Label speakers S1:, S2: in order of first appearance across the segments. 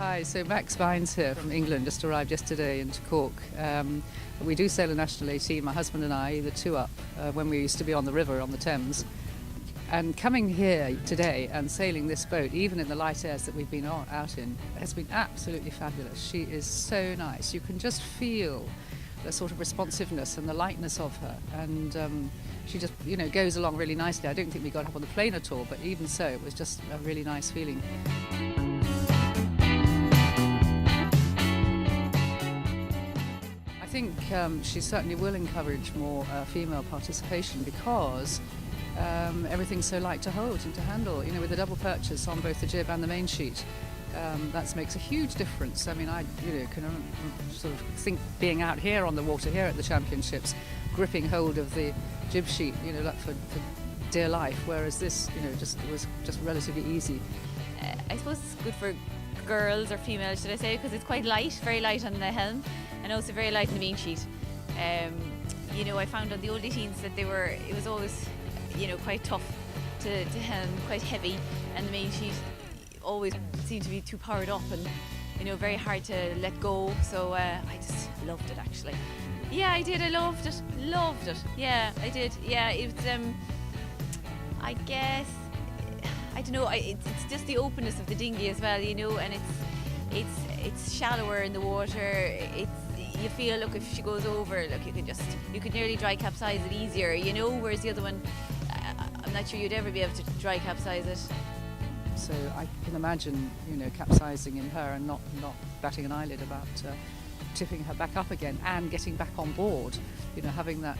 S1: Hi, so Max Vines here from England, just arrived yesterday into Cork. We do sail a national AT, my husband and I, the two up, when we used to be on the river on the Thames. And coming here today and sailing this boat, even in the light airs that we've been out in, has been absolutely fabulous. She is so nice. You can just feel the sort of responsiveness and the lightness of her. And she just, goes along really nicely. I don't think we got up on the plane at all, but even so, it was just a really nice feeling. I think she certainly will encourage more female participation because everything's so light to hold and to handle. With the double purchase on both the jib and the main sheet, that makes a huge difference. I mean, I can sort of think being out here on the water here at the championships, gripping hold of the jib sheet, like for dear life. Whereas this, it was just relatively easy.
S2: I suppose it's good for girls or females, should I say, because it's quite light, very light on the helm, and also very light on the main sheet. I found on the old 18s that it was always, quite tough to helm, quite heavy, and the main sheet always seemed to be too powered up and, very hard to let go. So I just loved it, actually. Yeah, I did. I loved it. Yeah, I did. Yeah, it was, I guess, I don't know, it's just the openness of the dinghy as well, and it's shallower in the water. You feel, look, if she goes over, look, you could nearly dry capsize it easier, whereas the other one, I'm not sure you'd ever be able to dry capsize it.
S1: So I can imagine, capsizing in her and not batting an eyelid about tipping her back up again and getting back on board, having that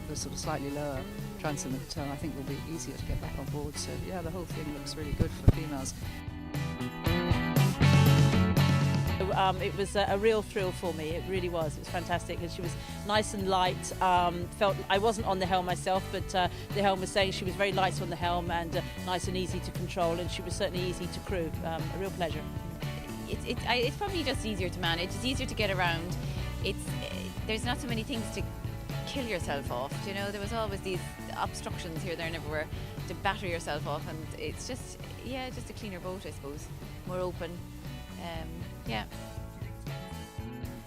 S1: the sort of slightly lower transom, I think will be easier to get back on board. So yeah, the whole thing looks really good for females.
S3: It was a real thrill for me. It really was. It was fantastic, and she was nice and light. Felt I wasn't on the helm myself, but the helm was saying she was very light on the helm and nice and easy to control, and she was certainly easy to crew. A real pleasure.
S2: It's probably just easier to manage. It's easier to get around. There's not so many things to kill yourself off. There was always these obstructions here, there, and everywhere to batter yourself off, and it's just a cleaner boat, I suppose, more open. Yeah.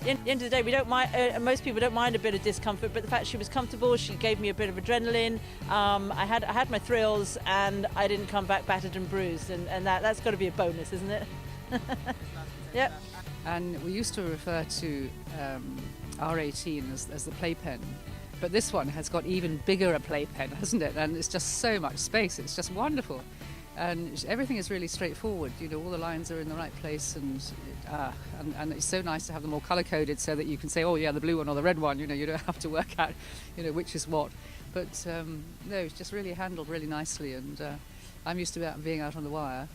S3: At the end of the day, we don't mind. Most people don't mind a bit of discomfort, but the fact she was comfortable, she gave me a bit of adrenaline. I had my thrills, and I didn't come back battered and bruised, and that's got to be a bonus, isn't it? Yep.
S1: And we used to refer to R18 as the playpen, but this one has got even bigger a playpen, hasn't it? And it's just so much space. It's just wonderful. And everything is really straightforward. All the lines are in the right place, and it's so nice to have them all colour-coded so that you can say, oh yeah, the blue one or the red one. You don't have to work out, which is what. But no, it's just really handled really nicely. And I'm used to being out on the wire,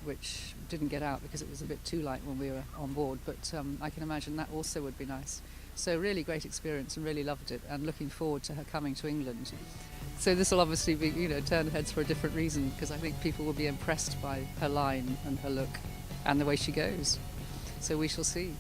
S1: which didn't get out because it was a bit too light when we were on board. But I can imagine that also would be nice. So really great experience, and really loved it, and looking forward to her coming to England. So this will obviously be, turn heads for a different reason, because I think people will be impressed by her line and her look and the way she goes. So we shall see.